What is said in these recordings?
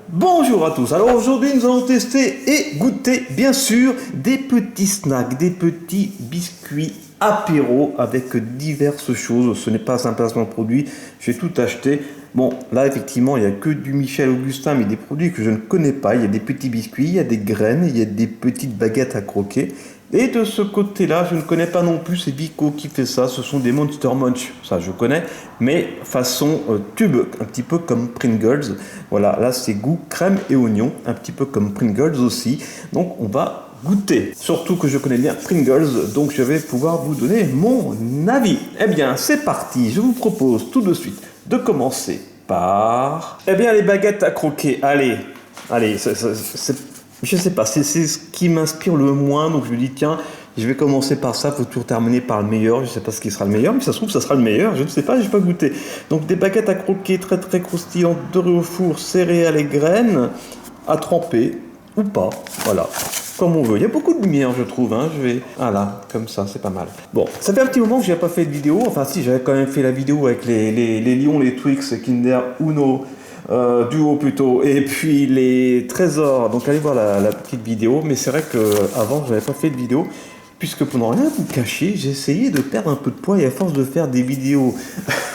Bonjour à tous, alors aujourd'hui nous allons tester et goûter bien sûr des petits snacks, des petits biscuits apéro avec diverses choses. Ce n'est pas un placement de produit, j'ai tout acheté. Bon là effectivement il n'y a que du Michel Augustin mais des produits que je ne connais pas. Il y a des petits biscuits, il y a des graines, il y a des petites baguettes à croquer. Et de ce côté-là, je ne connais pas non plus, c'est Vico qui fait ça, ce sont des Monster Munch, ça je connais, mais façon tube, un petit peu comme Pringles. Voilà, là c'est goût crème et oignon, un petit peu comme Pringles aussi. Donc on va goûter. Surtout que je connais bien Pringles, donc je vais pouvoir vous donner mon avis. Eh bien, c'est parti, je vous propose tout de suite de commencer par... Eh bien, les baguettes à croquer, allez, je sais pas, c'est ce qui m'inspire le moins, donc je me dis tiens, je vais commencer par ça, faut toujours terminer par le meilleur, je sais pas ce qui sera le meilleur, mais ça se trouve ça sera le meilleur, je ne sais pas, j'ai pas goûté. Donc des baguettes à croquer très très croustillantes, dorées au four, céréales et graines, à tremper, ou pas, voilà, comme on veut. Il y a beaucoup de lumière je trouve, hein. Voilà, comme ça, c'est pas mal. Bon, ça fait un petit moment que j'ai pas fait de vidéo, enfin si, j'avais quand même fait la vidéo avec les lions, les Twix, Kinder, Uno, Duo plutôt, et puis les trésors. Donc allez voir la petite vidéo, mais c'est vrai que avant je n'avais pas fait de vidéo, puisque pendant rien vous cacher, j'ai essayé de perdre un peu de poids et à force de faire des vidéos,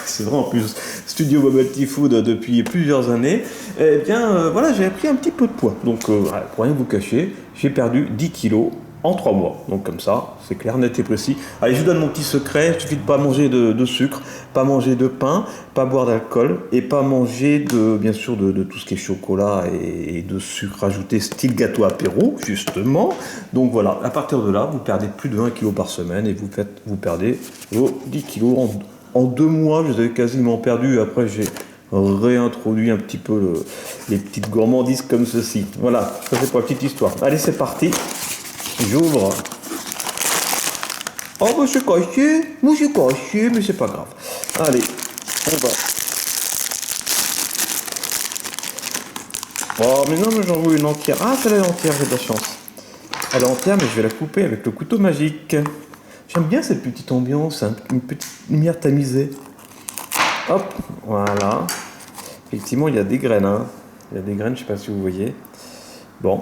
c'est vrai en plus, Studio Bubble Tea Food depuis plusieurs années, eh bien voilà, j'ai pris un petit peu de poids. Donc pour rien vous cacher, j'ai perdu 10 kilos en 3 mois. Donc comme ça, c'est clair, net et précis. Allez, je vous donne mon petit secret, il suffit de pas manger de sucre, pas manger de pain, pas boire d'alcool et pas manger bien sûr de tout ce qui est chocolat et de sucre ajouté style gâteau apéro, justement. Donc voilà, à partir de là, vous perdez plus de 20 kilos par semaine et vous perdez vos 10 kilos en 2 mois. Je les avais quasiment perdus. Après, j'ai réintroduit un petit peu les petites gourmandises comme ceci. Voilà, ça c'est pour la petite histoire. Allez, c'est parti. J'ouvre. Oh bah c'est caché, mais c'est pas grave. Allez, on va. Oh mais non, mais j'en veux une entière. Ah, celle-là est entière, j'ai de la chance. Elle est entière, mais je vais la couper avec le couteau magique. J'aime bien cette petite ambiance, hein, une petite lumière tamisée. Hop, voilà. Effectivement, il y a des graines, hein. Il y a des graines, je sais pas si vous voyez. Bon,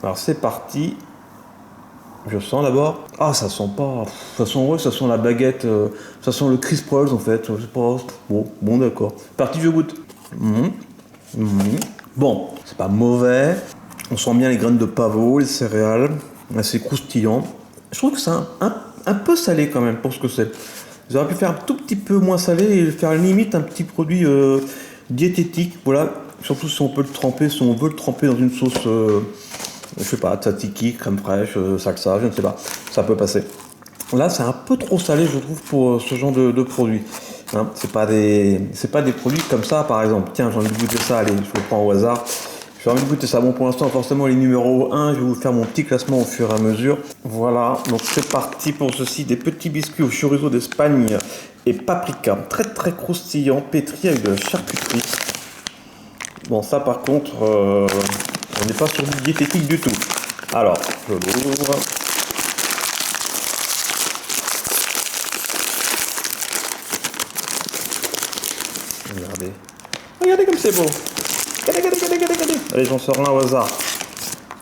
alors c'est parti. Je sens d'abord. Ah, ça sent pas. Ça sent la baguette. Ça sent le Crisp Rolls en fait. Je sais pas. Bon, d'accord. Parti, je goûte. Mhm. Mhm. Bon, c'est pas mauvais. On sent bien les graines de pavot, les céréales. Assez croustillant. Je trouve que c'est un peu salé quand même pour ce que c'est. J'aurais pu faire un tout petit peu moins salé et faire limite un petit produit diététique. Voilà. Surtout si on peut le tremper, si on veut le tremper dans une sauce. Je sais pas, tzatziki, crème fraîche, salsa, je ne sais pas, ça peut passer. Là, c'est un peu trop salé, je trouve, pour ce genre de produit. Hein, c'est pas des produits comme ça, par exemple. Tiens, j'ai envie de goûter ça, allez, je le prends au hasard. J'ai envie de goûter ça. Bon, pour l'instant, forcément, les numéros 1, je vais vous faire mon petit classement au fur et à mesure. Voilà, donc c'est parti pour ceci, des petits biscuits au chorizo d'Espagne et paprika. Très, très croustillant, pétri avec de la charcuterie. Bon, ça, par contre... on n'est pas sur du diététique du tout. Alors, je l'ouvre. Regardez. Regardez comme c'est beau. Regardez. Allez, j'en sors un au hasard.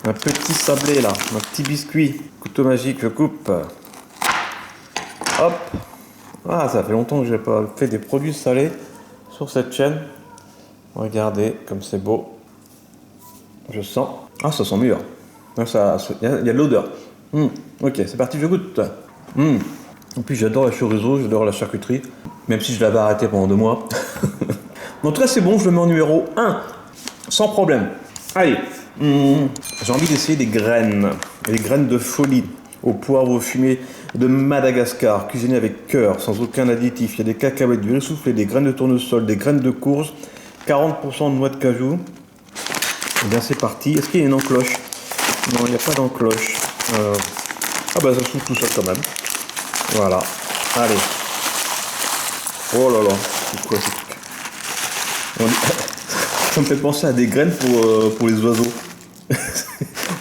Un petit sablé là, un petit biscuit. Couteau magique, je coupe. Hop. Ah, ça fait longtemps que je n'ai pas fait des produits salés sur cette chaîne. Regardez comme c'est beau. Je sens. Ah, ça sent meilleur. Il y a de l'odeur. Ok, c'est parti, je goûte. En plus, j'adore la chorizo, j'adore la charcuterie. Même si je l'avais arrêté pendant 2 mois. En tout cas, c'est bon, je le mets en numéro 1. Sans problème. Allez. J'ai envie d'essayer des graines. Des graines de folie. Au poivre fumé de Madagascar. Cuisinées avec cœur, sans aucun additif. Il y a des cacahuètes, du riz soufflé, des graines de tournesol, des graines de courge. 40% de noix de cajou. Et bien c'est parti. Est-ce qu'il y a une encoche? Non, il n'y a pas d'encoche. Ah bah ça s'ouvre tout seul quand même. Voilà. Allez. Oh là là. C'est quoi ce truc? Ça me fait penser à des graines pour les oiseaux.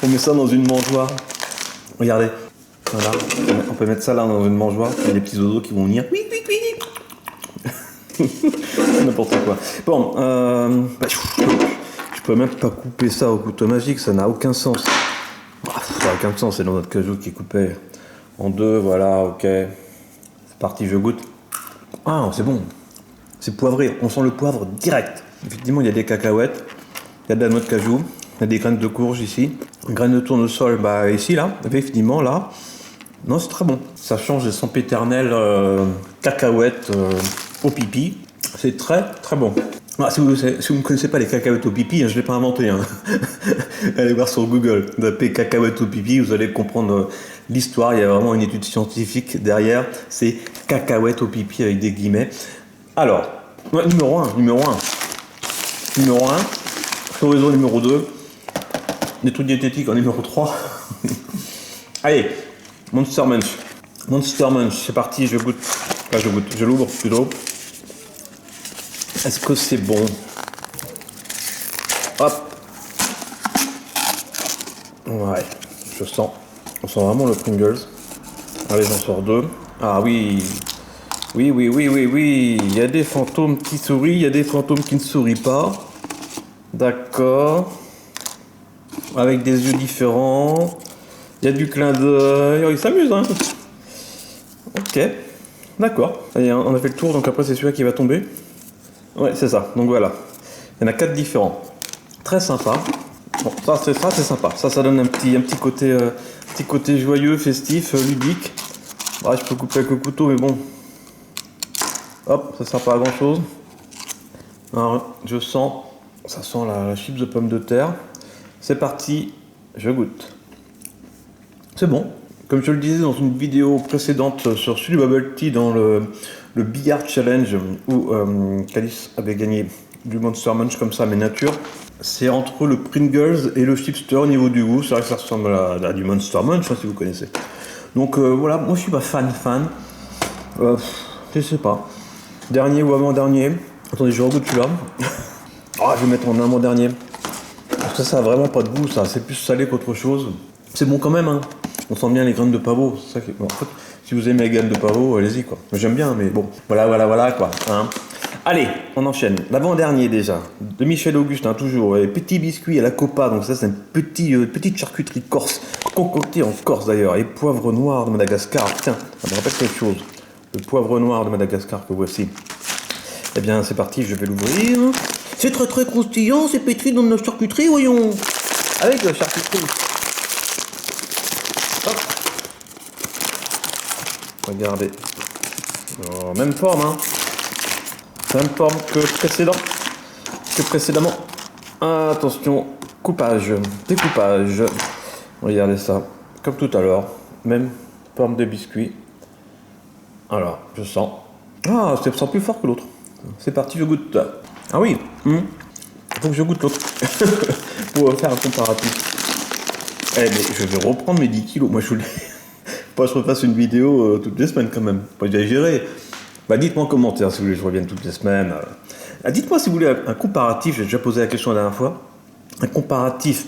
On met ça dans une mangeoire. Regardez. Voilà. On peut mettre ça là dans une mangeoire. Il y a des petits oiseaux qui vont venir. Oui. N'importe quoi. Bon. peux même pas couper ça au couteau magique, ça n'a aucun sens. Ça n'a aucun sens, c'est dans notre cajou qui est coupé en deux, voilà, ok. C'est parti, je goûte. Ah, c'est bon. C'est poivré, on sent le poivre direct. Effectivement, il y a des cacahuètes, il y a de la noix de cajou, il y a des graines de courge ici. Graines de tournesol, bah ici, là, effectivement, là. Non, c'est très bon. Ça change des sempiternelles cacahuètes au pipi. C'est très, très bon. Ah, si vous ne connaissez pas les cacahuètes au pipi, hein, je ne l'ai pas inventé. Hein. Allez voir sur Google, tapez cacahuètes au pipi, vous allez comprendre l'histoire. Il y a vraiment une étude scientifique derrière. C'est cacahuètes au pipi avec des guillemets. Alors, numéro 1. Numéro 1, chorizo numéro 2, des trucs diététiques en numéro 3. Allez, Monster Munch. Monster Munch, c'est parti, je goûte. Enfin, je l'ouvre plutôt. Est-ce que c'est bon? Hop. Ouais, je sens. On sent vraiment le Pringles. Allez, j'en sors 2. Ah oui. Oui. Il y a des fantômes qui sourient, il y a des fantômes qui ne sourient pas. D'accord. Avec des yeux différents. Il y a du clin d'œil. Oh, il s'amuse, hein. Ok. D'accord. Allez, on a fait le tour, donc après c'est celui-là qui va tomber. Ouais, c'est ça. Donc voilà. Il y en a 4 différents. Très sympa. Bon, ça c'est sympa. Ça donne un petit côté joyeux, festif, ludique. Ouais, je peux couper avec le couteau, mais bon. Hop, ça sert pas à grand chose. Alors, je sens. Ça sent la chips de pommes de terre. C'est parti. Je goûte. C'est bon. Comme je le disais dans une vidéo précédente sur Sully Bubble Tea dans le Billard Challenge où Calice avait gagné du Monster Munch comme ça, mais nature, c'est entre le Pringles et le Chipster au niveau du goût. C'est vrai que ça ressemble à du Monster Munch, hein, si vous connaissez. Donc voilà, moi je suis pas fan. Je sais pas. Dernier ou avant-dernier. Attendez, je regoute celui-là. Ah, je vais mettre en avant-dernier. Parce que ça a vraiment pas de goût, ça. C'est plus salé qu'autre chose. C'est bon quand même, hein. On sent bien les graines de pavot, c'est ça qui est... Bon, en fait, si vous aimez les graines de pavot, allez-y, quoi. J'aime bien, mais bon, voilà, quoi. Hein. Allez, on enchaîne. L'avant-dernier, déjà, de Michel Augustin, toujours. Petit biscuit à la copa, donc ça, c'est une petite charcuterie corse, concoctée en Corse, d'ailleurs. Et poivre noir de Madagascar. Tiens, ça me rappelle quelque chose. Le poivre noir de Madagascar que voici. Eh bien, c'est parti, je vais l'ouvrir. C'est très, très croustillant, c'est pétri dans notre charcuterie, voyons. Avec la charcuterie. Hop. Regardez. Oh, même forme, hein. Même forme que précédemment. Attention, coupage, découpage. Regardez ça. Comme tout à l'heure. Même forme de biscuit. Alors, je sens. Ah, c'est plus fort que l'autre. C'est parti, je goûte. Ah oui. Faut que je goûte l'autre. Pour faire un comparatif. Eh, mais je vais reprendre mes 10 kilos. Moi, je voulais pas que je refasse une vidéo toutes les semaines quand même. Pas exagérer. Bah, dites-moi en commentaire si vous voulez que je revienne toutes les semaines. Dites-moi si vous voulez un comparatif. J'ai déjà posé la question la dernière fois. Un comparatif,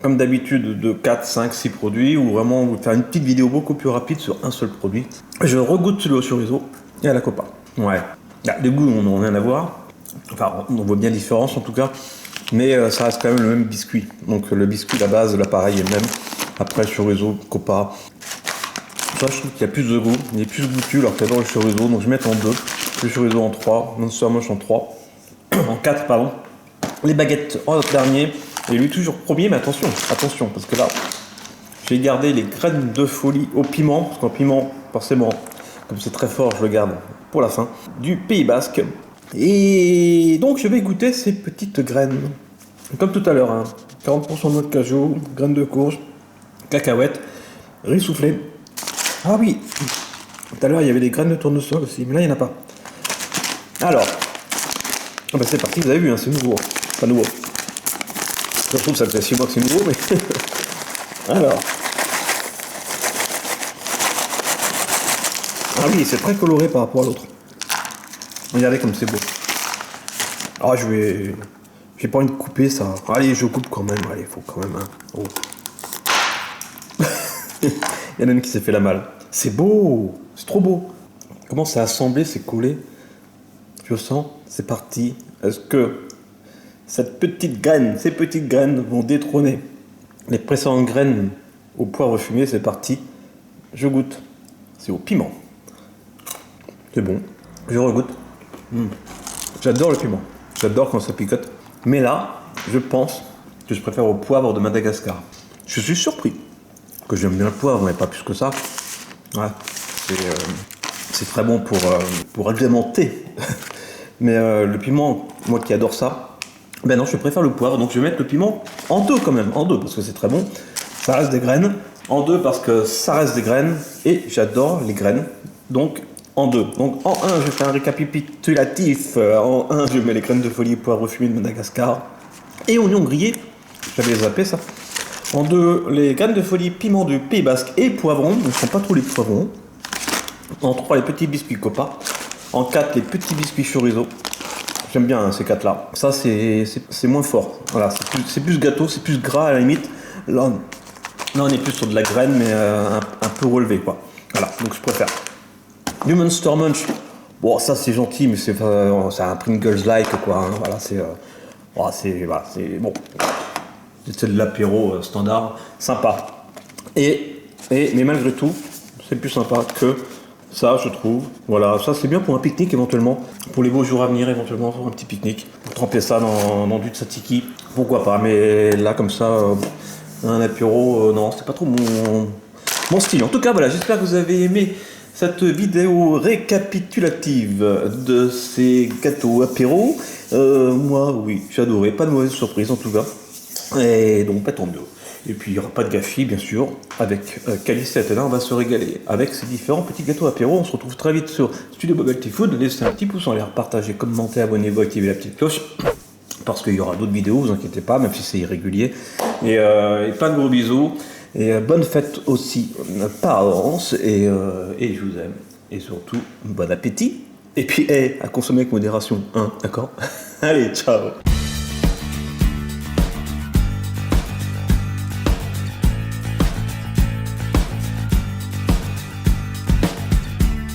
comme d'habitude, de 4, 5, 6 produits. Ou vraiment vous faire une petite vidéo beaucoup plus rapide sur un seul produit. Je regoute celui au chorizo et à la copa. Ouais. Les goûts n'ont rien à voir. Enfin, on voit bien la différence en tout cas. Mais ça reste quand même le même biscuit. Donc le biscuit, la base, l'appareil est le même. Après, le chorizo, copa. Ça, je trouve qu'il y a plus de goût. Il est plus goûtu alors qu'avant le chorizo. Donc je vais mettre en 2. Le chorizo en 3. Monster Munch en 3. En 4, pardon. Les baguettes en dernier. Et lui toujours premier, mais attention, parce que là, j'ai gardé les graines de folie au piment. Parce qu'en piment, forcément, comme c'est très fort, je le garde pour la fin. Du Pays Basque. Et donc je vais goûter ces petites graines. Comme tout à l'heure, hein. 40% de noix de cajou, graines de courge, cacahuètes, riz soufflé. Ah oui, tout à l'heure il y avait des graines de tournesol aussi, mais là il n'y en a pas. Alors, bah c'est parti, vous avez vu, hein, c'est nouveau. Pas nouveau. Je trouve que ça fait 6 mois que c'est nouveau, mais... Alors. Ah oui, c'est très coloré par rapport à l'autre. Regardez comme c'est beau. Ah, j'ai pas envie de couper ça. Allez, je coupe quand même. Allez, faut quand même. Hein. Oh. Il y en a une qui s'est fait la malle. C'est beau. C'est trop beau. Comment c'est assemblé, c'est collé. Je sens. C'est parti. Est-ce que Cette petite graine, ces petites graines vont détrôner les précédentes graines au poivre fumé. C'est parti. Je goûte. C'est au piment. C'est bon. Je regoute. J'adore le piment. J'adore quand ça picote. Mais là, je pense que je préfère au poivre de Madagascar. Je suis surpris que j'aime bien le poivre, mais pas plus que ça. Ouais. C'est très bon pour agrémenter. Mais le piment, moi qui adore ça, ben non, je préfère le poivre. Donc je vais mettre le piment en deux quand même. En deux parce que c'est très bon. Ça reste des graines. En deux parce que ça reste des graines. Et j'adore les graines. Donc en deux. Donc en un, je fais un récapitulatif. En un, je mets les graines de folie poivre fumé de Madagascar. Et oignons grillés. J'avais zappé ça. En deux, les graines de folie piment du Pays Basque et poivrons. Donc ce ne sont pas tous les poivrons. En 3, les petits biscuits Copa. En 4, les petits biscuits chorizo. J'aime bien ces 4 là. Ça c'est moins fort. Voilà, c'est plus gâteau, c'est plus gras à la limite. Là on est plus sur de la graine mais un peu relevé quoi. Voilà, donc je préfère. Du Monster Munch. Bon ça c'est gentil mais c'est un Pringles like quoi. Hein. Voilà, c'est bon. C'est de l'apéro standard, sympa. Mais malgré tout, c'est plus sympa que ça, je trouve. Voilà, ça c'est bien pour un pique-nique éventuellement. Pour les beaux jours à venir, éventuellement, pour un petit pique-nique. Pour tremper ça dans du tzatziki. Pourquoi pas, mais là, comme ça, un apéro, non, c'est pas trop mon style. En tout cas, voilà, j'espère que vous avez aimé cette vidéo récapitulative de ces gâteaux apéro. Moi, oui, j'ai adoré. Pas de mauvaise surprise en tout cas. Et donc, pas tant mieux. Et puis, il n'y aura pas de gâchis, bien sûr. Avec Calicette, et là, on va se régaler avec ces différents petits gâteaux apéro. On se retrouve très vite sur Studio Bubble Tea Food. Laissez un petit pouce en l'air, partagez, commentez, abonnez-vous, activez la petite cloche. Parce qu'il y aura d'autres vidéos, vous inquiétez pas, même si c'est irrégulier. Et plein de gros bisous. Et bonne fête aussi par avance. Et je vous aime. Et surtout, bon appétit. Et puis, à consommer avec modération, hein, d'accord. Allez, ciao.